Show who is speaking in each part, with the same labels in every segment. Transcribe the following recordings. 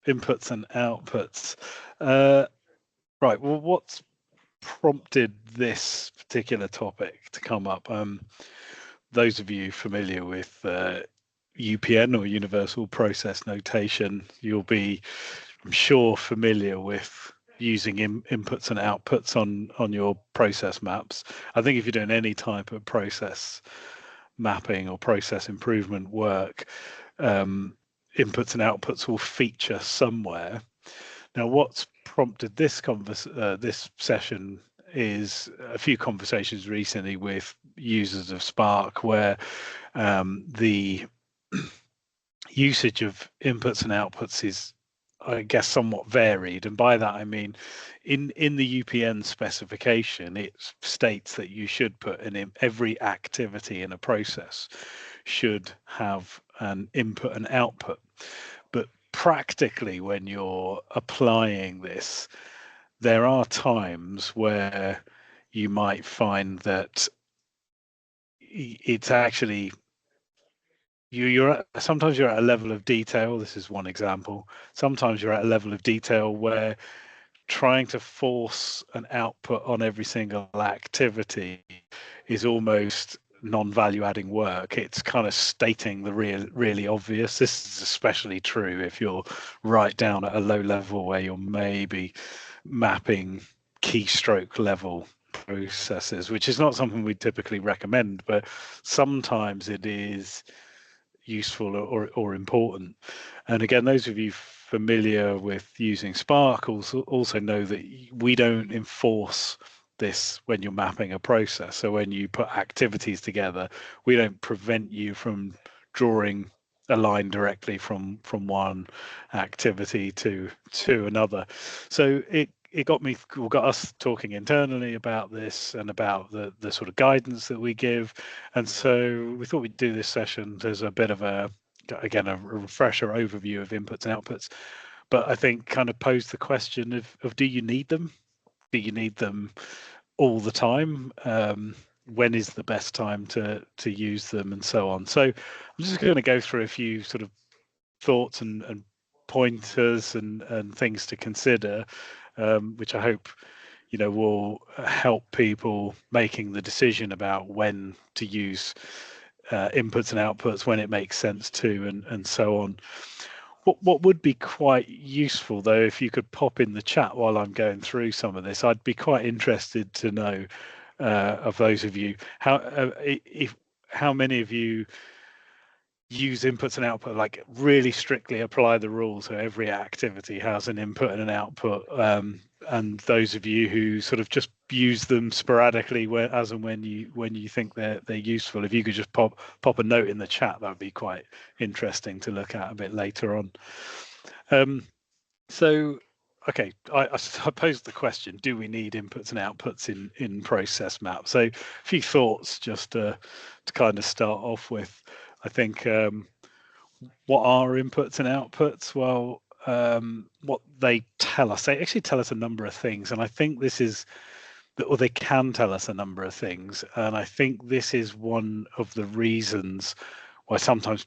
Speaker 1: inputs and outputs. Right, well, what's prompted this particular topic to come up? Those of you familiar with UPN or Universal Process Notation, you'll be, I'm sure, familiar with using inputs and outputs on your process maps. I think if you're doing any type of process mapping or process improvement work, inputs and outputs will feature somewhere. Now, what's prompted this this session is a few conversations recently with users of Spark where the usage of inputs and outputs is, I guess, somewhat varied. And by that, I mean, in the UPN specification, it states that you should put in every activity in a process should have an input and output. But practically, when you're applying this, there are times where you might find that it's actually sometimes you're at a level of detail. This is one example. Sometimes you're at a level of detail where trying to force an output on every single activity is almost non-value adding work. It's kind of stating the really obvious. This is especially true if you're right down at a low level where you're maybe mapping keystroke level processes, which is not something we typically recommend, but sometimes it is useful or important. And again, those of you familiar with using Spark also know that we don't enforce this when you're mapping a process. So when you put activities together, we don't prevent you from drawing a line directly from one activity to another. So it got us talking internally about this and about the sort of guidance that we give. And so we thought we'd do this session as a bit of a refresher overview of inputs and outputs, but I think kind of pose the question of do you need them? Do you need them all the time? When is the best time to use them, and so on? So I'm just going to go through a few sort of thoughts and pointers and things to consider, which I hope will help people making the decision about when to use inputs and outputs, when it makes sense to, and so on. What would be quite useful, though, if you could pop in the chat while I'm going through some of this, I'd be quite interested to know of those of you how many of you use inputs and output, like really strictly apply the rules so every activity has an input and an output, and those of you who sort of just use them sporadically as and when you think they're useful. If you could just pop a note in the chat, that would be quite interesting to look at a bit later on. So okay, I posed the question, do we need inputs and outputs in process maps? So a few thoughts just to kind of start off with. I think what are inputs and outputs? Well, what they tell us, they actually tell us a number of things, and I think this is, or they can tell us a number of things, and I think this is one of the reasons why sometimes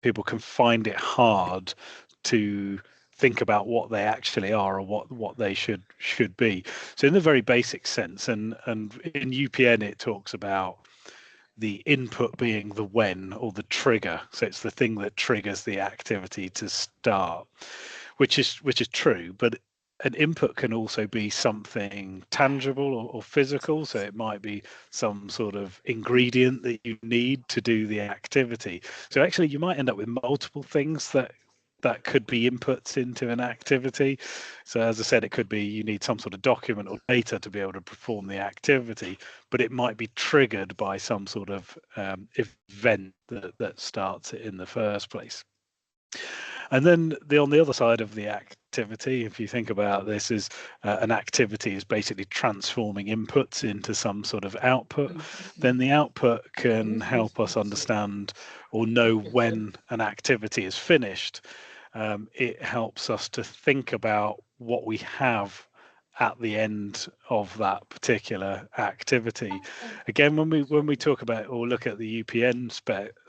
Speaker 1: people can find it hard to think about what they actually are or what they should be. So in the very basic sense, and in UPN it talks about the input being the when or the trigger. So it's the thing that triggers the activity to start, which is true. But an input can also be something tangible or physical. So it might be some sort of ingredient that you need to do the activity. So actually you might end up with multiple things that could be inputs into an activity. So as I said, it could be you need some sort of document or data to be able to perform the activity, but it might be triggered by some sort of event that starts it in the first place. And then on the other side of the activity, if you think about this, is an activity is basically transforming inputs into some sort of output. Then the output can help us understand or know when an activity is finished. It helps us to think about what we have at the end of that particular activity. Again, when we talk about or look at the UPN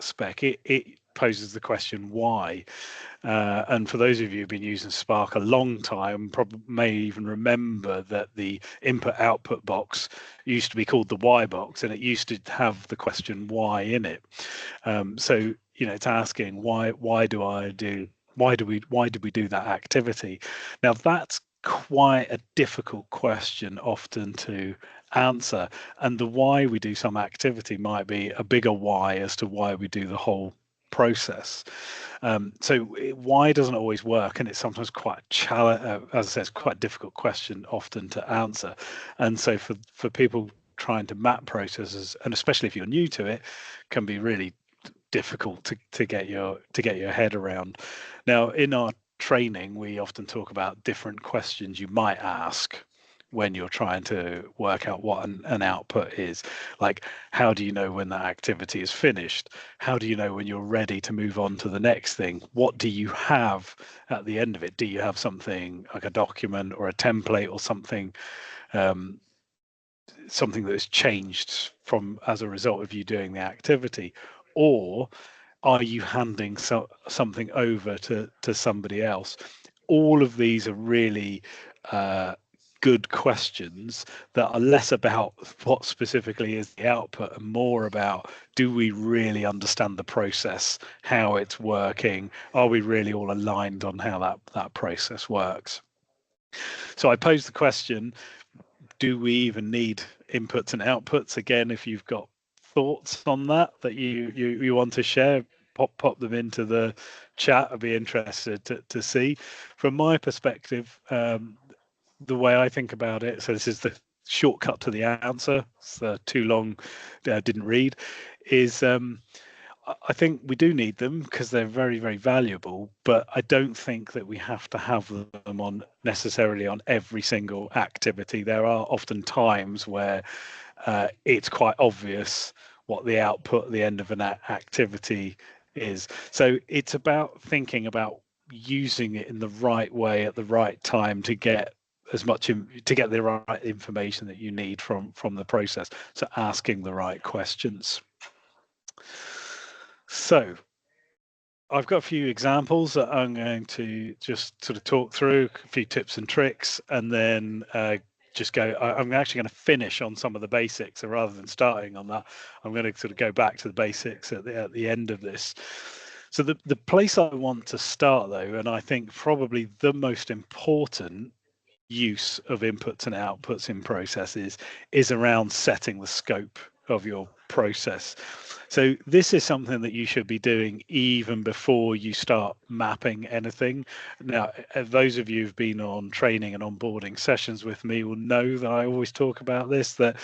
Speaker 1: spec, it poses the question why. And for those of you who've been using Spark a long time, probably may even remember that the input-output box used to be called the why box, and it used to have the question why in it. So it's asking why do we do that activity? Now that's quite a difficult question often to answer, and the why we do some activity might be a bigger why as to why we do the whole process. So why doesn't always work, and it's sometimes quite as I said, it's quite a difficult question often to answer. And so for people trying to map processes, and especially if you're new to it, can be really difficult to get your head around. Now, in our training, we often talk about different questions you might ask when you're trying to work out what an output is. Like, how do you know when that activity is finished? How do you know when you're ready to move on to the next thing? What do you have at the end of it? Do you have something like a document or a template or something something that has changed from as a result of you doing the activity? Or are you handing something over to somebody else? All of these are really good questions that are less about what specifically is the output and more about, do we really understand the process, how it's working? Are we really all aligned on how that process works? So I pose the question, do we even need inputs and outputs? Again, if you've got thoughts on that you want to share, pop them into the chat. I'd be interested to see. From my perspective, the way I think about it, so this is the shortcut to the answer, it's too long, didn't read, is I think we do need them because they're very, very valuable, but I don't think that we have to have them on necessarily on every single activity. There are often times where it's quite obvious what the output at the end of an activity is. So it's about thinking about using it in the right way at the right time to get to get the right information that you need from the process. So asking the right questions. So I've got a few examples that I'm going to just sort of talk through, a few tips and tricks, and then just go. I'm actually going to finish on some of the basics. So rather than starting on that, I'm going to sort of go back to the basics at the end of this. So the place I want to start, though, and I think probably the most important use of inputs and outputs in processes is around setting the scope of your process. So this is something that you should be doing even before you start mapping anything. Now, those of you who've been on training and onboarding sessions with me will know that I always talk about this, that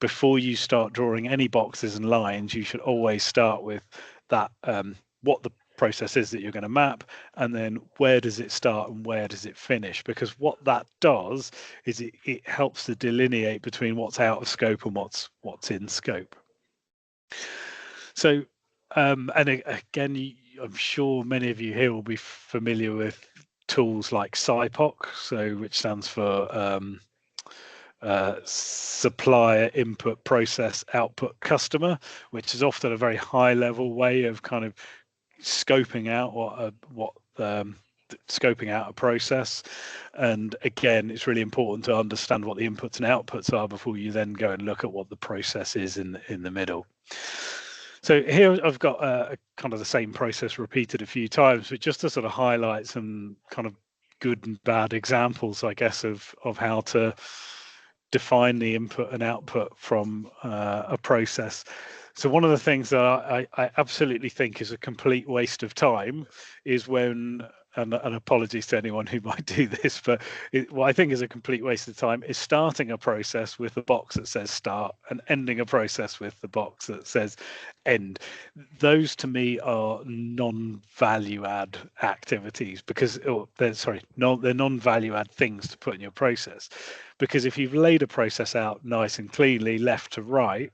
Speaker 1: before you start drawing any boxes and lines, you should always start with that, what the process is that you're going to map, and then where does it start and where does it finish? Because what that does is it helps to delineate between what's out of scope and what's in scope. So, and again, I'm sure many of you here will be familiar with tools like SIPOC, so which stands for supplier input process output customer, which is often a very high level way of kind of scoping out scoping out a process. And again, it's really important to understand what the inputs and outputs are before you then go and look at what the process is in the middle. So here I've got kind of the same process repeated a few times, but just to sort of highlight some kind of good and bad examples, I guess, of how to define the input and output from a process. So one of the things that I absolutely think is a complete waste of time is when, and apologies to anyone who might do this, but what I think is a complete waste of time is starting a process with a box that says start and ending a process with the box that says end. Those to me are non-value add activities because they're non-value add things to put in your process. Because if you've laid a process out nice and cleanly left to right,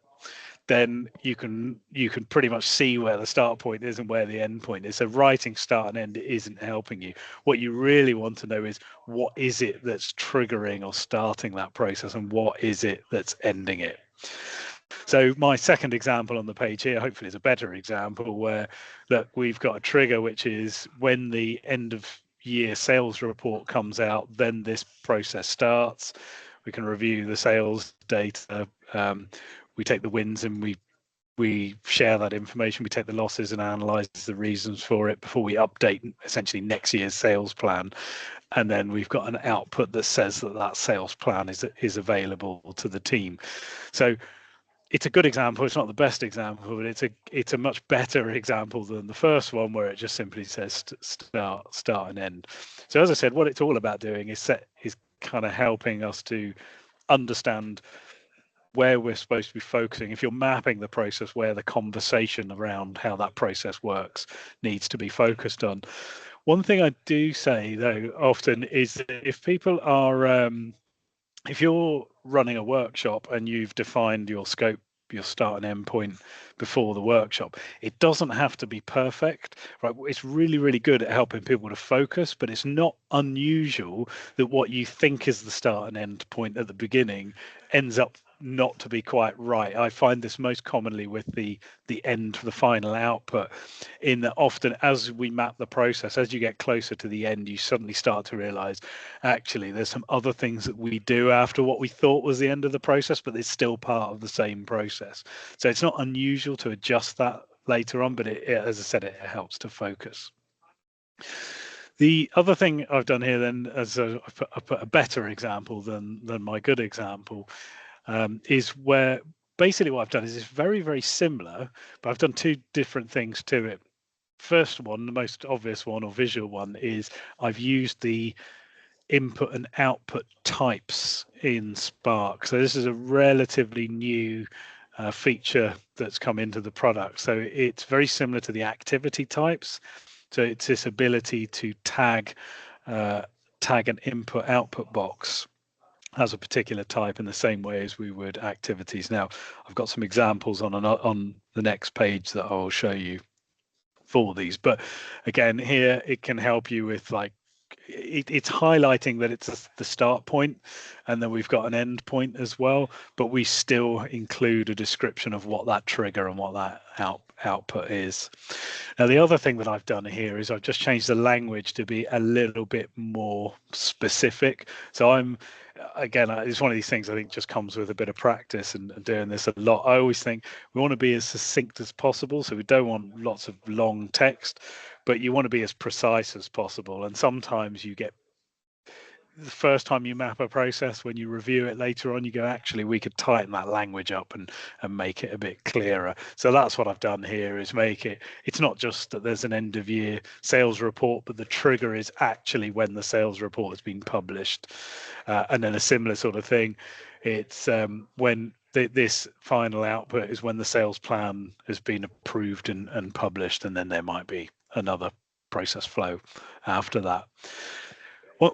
Speaker 1: then you can pretty much see where the start point is and where the end point is. So writing start and end isn't helping you. What you really want to know is what is it that's triggering or starting that process and what is it that's ending it. So my second example on the page here, hopefully is a better example where, look, we've got a trigger, which is when the end of year sales report comes out, then this process starts. We can review the sales data. We take the wins and we share that information. We take the losses and analyze the reasons for it before we update essentially next year's sales plan. And then we've got an output that says that that sales plan is available to the team. So it's a good example. It's not the best example, but it's a much better example than the first one where it just simply says start and end. So as I said, what it's all about doing is kind of helping us to understand where we're supposed to be focusing. If you're mapping the process, where the conversation around how that process works needs to be focused on. One thing I do say though often is that if people are if you're running a workshop and you've defined your scope, your start and end point before the workshop, it doesn't have to be perfect, right? It's really, really good at helping people to focus, but it's not unusual that what you think is the start and end point at the beginning ends up not to be quite right. I find this most commonly with the end, the final output, in that often as we map the process, as you get closer to the end, you suddenly start to realize actually there's some other things that we do after what we thought was the end of the process, but it's still part of the same process. So it's not unusual to adjust that later on, but as I said, it helps to focus. The other thing I've done here then, as I put a better example than my good example, is where basically what I've done is it's very, very similar, but I've done two different things to it. First one, the most obvious one or visual one, is I've used the input and output types in Spark. So this is a relatively new feature that's come into the product. So it's very similar to the activity types. So it's this ability to tag an input output box as a particular type in the same way as we would activities. Now, I've got some examples on the next page that I'll show you for these, but again, here it can help you with like it's highlighting that it's the start point and then we've got an end point as well, but we still include a description of what that trigger and what that output is. Now, the other thing that I've done here is I've just changed the language to be a little bit more specific. So again, it's one of these things I think just comes with a bit of practice and doing this a lot. I always think we want to be as succinct as possible. So we don't want lots of long text, but you want to be as precise as possible. And sometimes you get the first time you map a process, when you review it later on, you go, actually, we could tighten that language up and make it a bit clearer. So that's what I've done here, is make it's not just that there's an end of year sales report, but the trigger is actually when the sales report has been published. And then a similar sort of thing, it's when this final output is when the sales plan has been approved and published, and then there might be another process flow after that.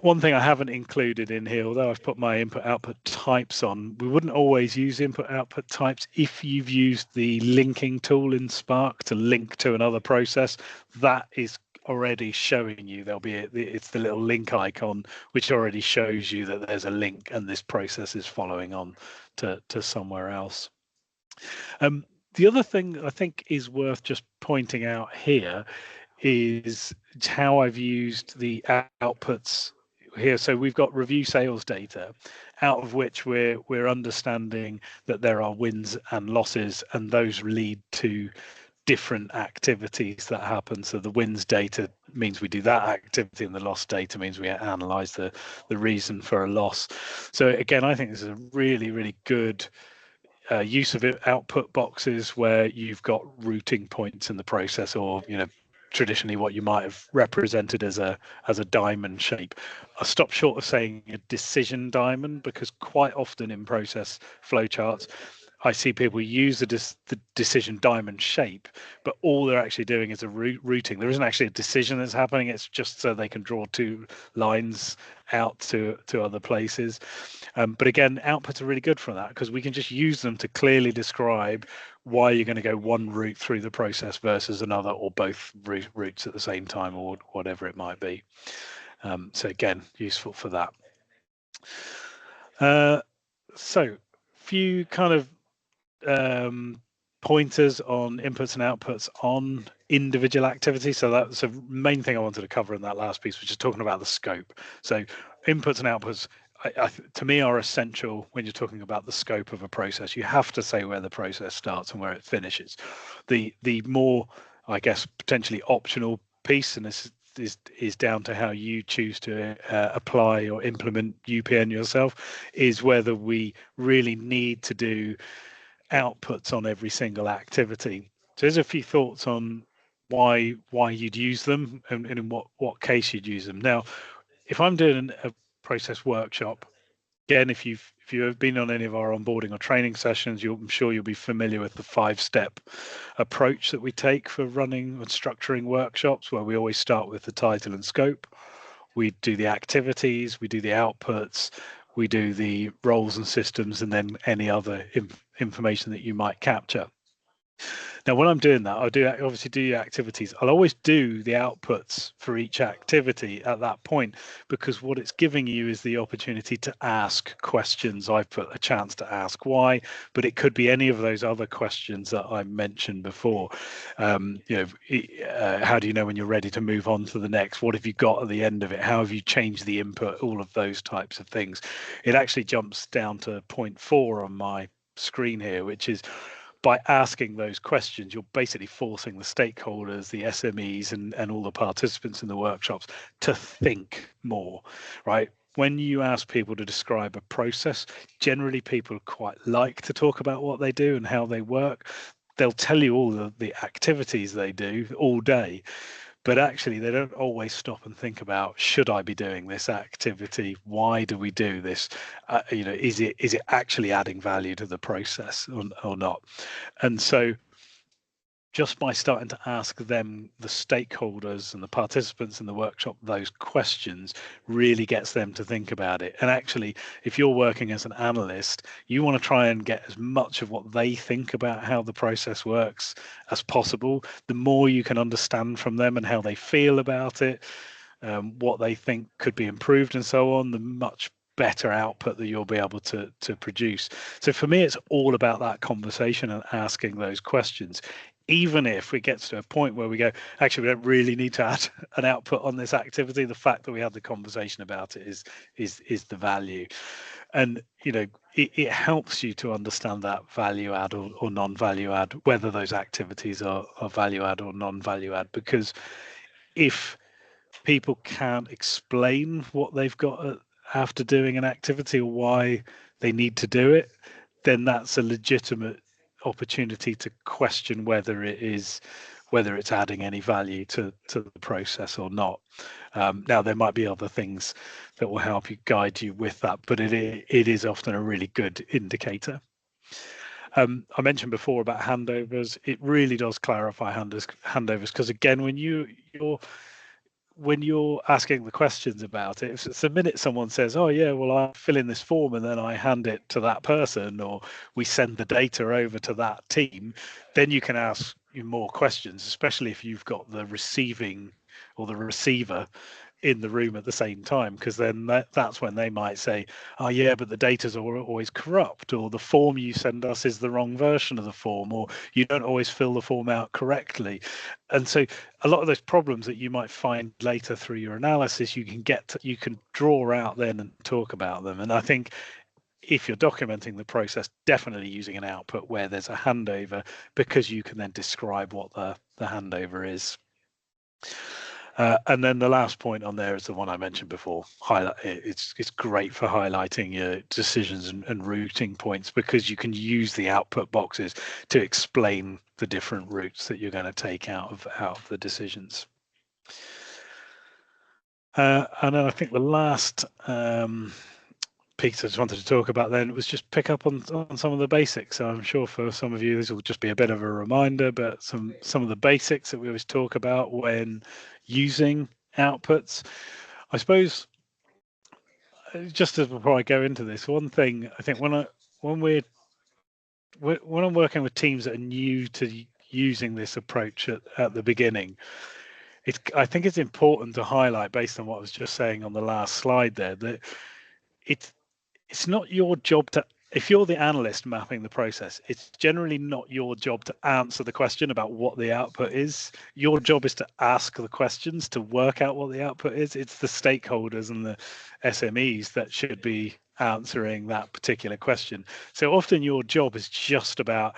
Speaker 1: One thing I haven't included in here, although I've put my input output types on, we wouldn't always use input output types. If you've used the linking tool in Spark to link to another process, that is already showing you it's the little link icon which already shows you that there's a link and this process is following on to somewhere else. The other thing I think is worth just pointing out here is how I've used the outputs here. So we've got review sales data, out of which we're understanding that there are wins and losses, and those lead to different activities that happen. So the wins data means we do that activity, and the loss data means we analyze the reason for a loss. So again, I think this is a really, really good use of output boxes where you've got routing points in the process, or traditionally what you might have represented as a diamond shape. I stop short of saying a decision diamond, because quite often in process flowcharts I see people use the decision diamond shape, but all they're actually doing is a routing. There isn't actually a decision that's happening. It's just so they can draw two lines out to other places. But again, outputs are really good for that, because we can just use them to clearly describe why you're going to go one route through the process versus another, or both routes at the same time, or whatever it might be. So again, useful for that. So few kind of pointers on inputs and outputs on individual activities. So that's the main thing I wanted to cover in that last piece, which is talking about the scope. So inputs and outputs, to me, are essential when you're talking about the scope of a process. You have to say where the process starts and where it finishes. The more, I guess, potentially optional piece, and this is down to how you choose to apply or implement UPN yourself, is whether we really need to do outputs on every single activity. So there's a few thoughts on why you'd use them and in what case you'd use them. Now, if I'm doing a process workshop, again, if you have been on any of our onboarding or training sessions, I'm sure you'll be familiar with the 5-step approach that we take for running and structuring workshops, where we always start with the title and scope. We do the activities, we do the outputs, we do the roles and systems, and then any other information that you might capture. Now, when I'm doing that, obviously do activities. I'll always do the outputs for each activity at that point, because what it's giving you is the opportunity to ask questions. I've put a chance to ask why, but it could be any of those other questions that I mentioned before. How do you know when you're ready to move on to the next? What have you got at the end of it? How have you changed the input? All of those types of things. It actually jumps down to point 4 on my screen here, which is, by asking those questions, you're basically forcing the stakeholders, the SMEs, and all the participants in the workshops to think more, right? When you ask people to describe a process, generally people quite like to talk about what they do and how they work. They'll tell you all the activities they do all day, but actually they don't always stop and think about, should I be doing this activity? Why do we do this? Is it actually adding value to the process or not? And so just by starting to ask them, the stakeholders and the participants in the workshop, those questions really gets them to think about it. And actually, if you're working as an analyst, you want to try and get as much of what they think about how the process works as possible. The more you can understand from them and how they feel about it, what they think could be improved and so on, the much better output that you'll be able to produce. So for me, it's all about that conversation and asking those questions. Even if it gets to a point where we go, actually, we don't really need to add an output on this activity, the fact that we had the conversation about it is the value. And it helps you to understand that value add or non-value add, whether those activities are value add or non-value add. Because if people can't explain what they've got after doing an activity or why they need to do it, then that's a legitimate opportunity to question whether it's adding any value to the process or not. Now, there might be other things that will help you guide you with that, but it is often a really good indicator. I mentioned before about handovers. It really does clarify handovers, because again, when you're asking the questions about it, if it's the minute someone says, oh yeah, well, I fill in this form and then I hand it to that person, or we send the data over to that team, then you can ask you more questions, especially if you've got the receiving or the receiver in the room at the same time, because then that's when they might say, oh yeah, but the data's always corrupt, or the form you send us is the wrong version of the form, or you don't always fill the form out correctly. And so a lot of those problems that you might find later through your analysis, you can draw out then and talk about them. And I think if you're documenting the process, definitely using an output where there's a handover, because you can then describe what the handover is. And then the last point on there is the one I mentioned before. It's great for highlighting your decisions and routing points, because you can use the output boxes to explain the different routes that you're going to take out of the decisions. And then I think the last piece I just wanted to talk about then was just pick up on some of the basics. So I'm sure for some of you this will just be a bit of a reminder, but some of the basics that we always talk about when using outputs. I suppose just as before I go into this, one thing I think when I'm working with teams that are new to using this approach at the beginning, I think it's important to highlight, based on what I was just saying on the last slide there, that it's not your job to if you're the analyst mapping the process, it's generally not your job to answer the question about what the output is. Your job is to ask the questions to work out what the output is. It's the stakeholders and the SMEs that should be answering that particular question. So often your job is just about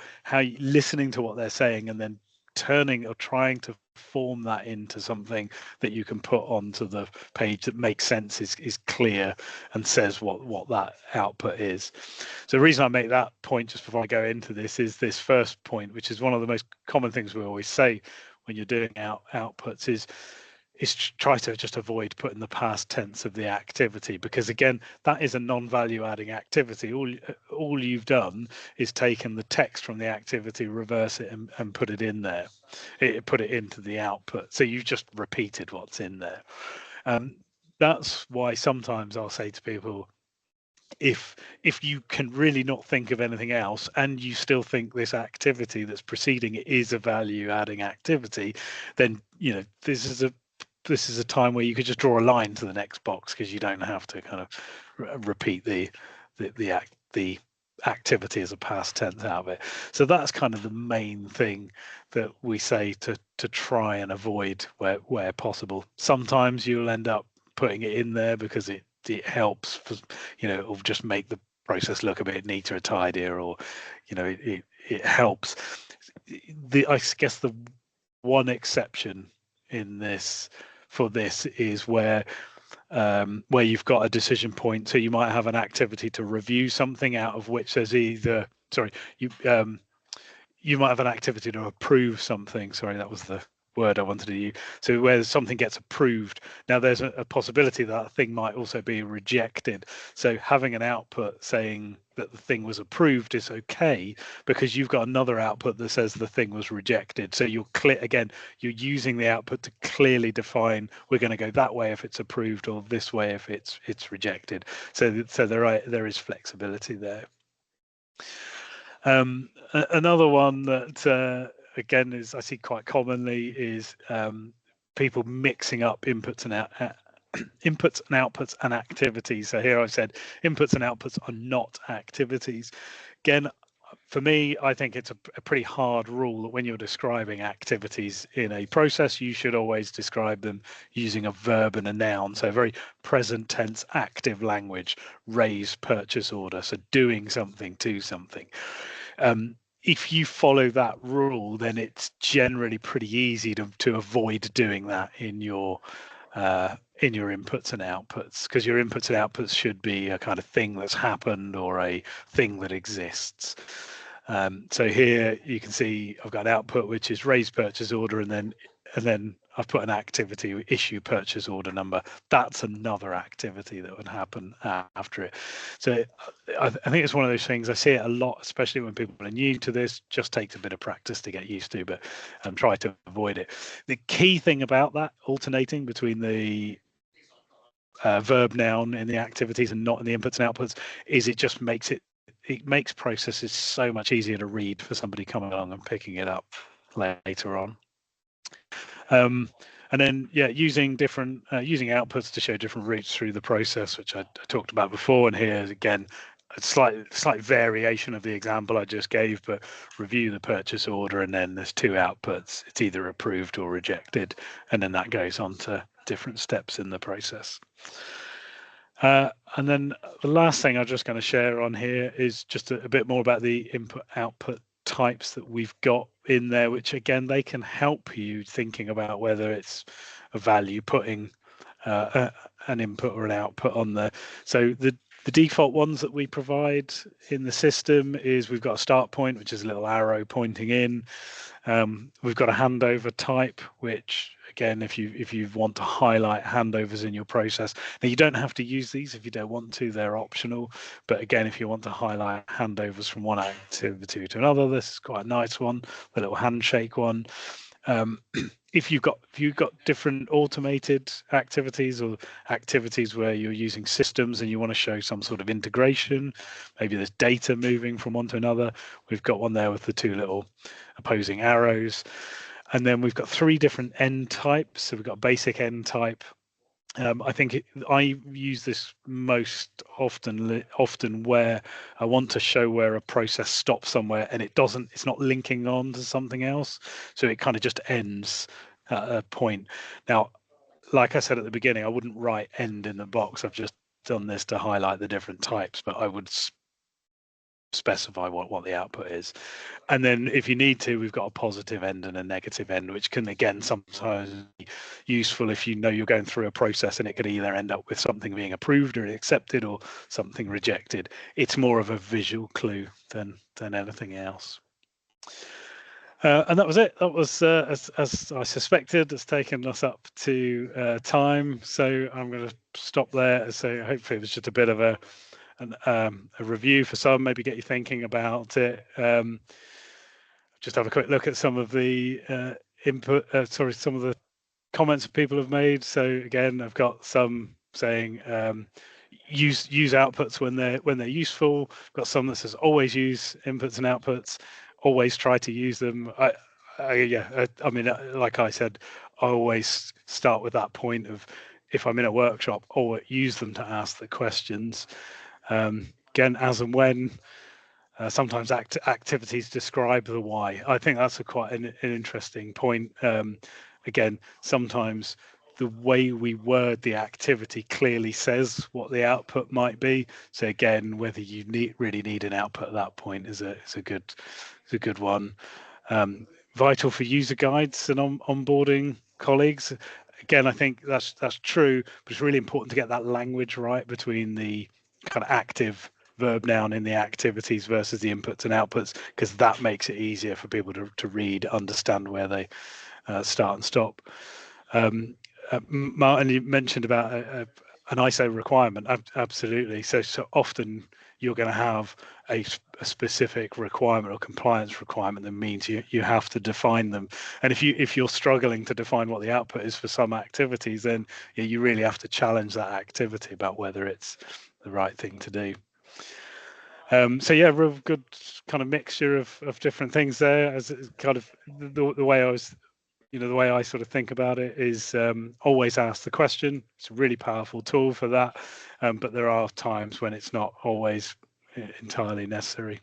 Speaker 1: listening to what they're saying and then turning or trying to form that into something that you can put onto the page that makes sense, is clear, and says what that output is. So the reason I make that point just before I go into this is this first point, which is one of the most common things we always say when you're doing outputs, is try to just avoid putting the past tense of the activity, because again, that is a non-value adding activity. All you've done is taken the text from the activity, reverse it, and put it in there. Put it into the output. So you've just repeated what's in there. That's why sometimes I'll say to people, if you can really not think of anything else and you still think this activity that's preceding it is a value adding activity, then this is a time where you could just draw a line to the next box, because you don't have to kind of repeat the activity as a past tense out of it. So that's kind of the main thing that we say to try and avoid where possible. Sometimes you'll end up putting it in there because it helps for, it'll just make the process look a bit neater or tidier, or it helps. I guess the one exception in this is where you've got a decision point. So you might have an activity to review something, out of which there's either you might have an activity to approve something. Sorry, that was the word I wanted to use. So where something gets approved, now there's a possibility that thing might also be rejected. So having an output saying that the thing was approved is okay, because you've got another output that says the thing was rejected. So you're using the output to clearly define, we're going to go that way if it's approved, or this way if it's rejected. So there is flexibility there. Another one that again is I see quite commonly is people mixing up inputs and outputs and activities. So here I've said inputs and outputs are not activities. Again, for me, I think it's a pretty hard rule that when you're describing activities in a process, you should always describe them using a verb and a noun. So very present tense, active language, raise purchase order. So doing something to something. If you follow that rule, then it's generally pretty easy to avoid doing that in your inputs and outputs, because your inputs and outputs should be a kind of thing that's happened or a thing that exists. So here you can see I've got an output which is raise purchase order, and then I've put an activity, issue purchase order number. That's another activity that would happen after it. So I think it's one of those things, I see it a lot, especially when people are new to this. Just takes a bit of practice to get used to, but try to avoid it. The key thing about that, alternating between the verb noun in the activities and not in the inputs and outputs, is it just makes processes so much easier to read for somebody coming along and picking it up later on. And then using outputs to show different routes through the process, which I talked about before. And here again, a slight variation of the example I just gave, but review the purchase order, and then there's two outputs. It's either approved or rejected, and then that goes on to different steps in the process. And then the last thing I'm just going to share on here is just a bit more about the input output types that we've got in there, which again, they can help you thinking about whether it's a value putting an input or an output on there. So the default ones that we provide in the system is we've got a start point, which is a little arrow pointing in. We've got a handover type, which again, if you want to highlight handovers in your process, now you don't have to use these if you don't want to, they're optional. But again, if you want to highlight handovers from one activity to another, this is quite a nice one, the little handshake one. If you've got different automated activities or activities where you're using systems and you want to show some sort of integration, maybe there's data moving from one to another, we've got one there with the two little opposing arrows. And then we've got three different end types. So we've got basic end type, I think I use this most often where I want to show where a process stops somewhere and it's not linking on to something else. So it kind of just ends at a point. Now, like I said at the beginning, I wouldn't write end in the box. I've just done this to highlight the different types, but I would specify what the output is. And then if you need to, we've got a positive end and a negative end, which can again sometimes be useful if you know you're going through a process and it could either end up with something being approved or accepted or something rejected. It's more of a visual clue than anything else. And that was it. That was, as I suspected, it's taken us up to time. So I'm going to stop there. So hopefully it was just a bit of a review for some, maybe get you thinking about it. Just have a quick look at some of the some of the comments people have made. So again, I've got some saying use outputs when they're useful. I've got some that says always use inputs and outputs, always try to use them. I mean, like I said, I always start with that point of if I'm in a workshop, or use them to ask the questions. Again, as and when. Sometimes activities describe the why. I think that's quite an interesting point. Again, sometimes the way we word the activity clearly says what the output might be. So again, whether you really need an output at that point is a good one. Vital for user guides and onboarding colleagues. Again, I think that's true, but it's really important to get that language right between the kind of active verb noun in the activities versus the inputs and outputs, because that makes it easier for people to read, understand where they start and stop. Martin, you mentioned about an ISO requirement. Absolutely. So often you're going to have a specific requirement or compliance requirement that means you have to define them. And if you're struggling to define what the output is for some activities, then you really have to challenge that activity about whether it's the right thing to do. So yeah, real good kind of mixture of different things there. As kind of the way I was, the way I sort of think about it is always ask the question. It's a really powerful tool for that, but there are times when it's not always entirely necessary.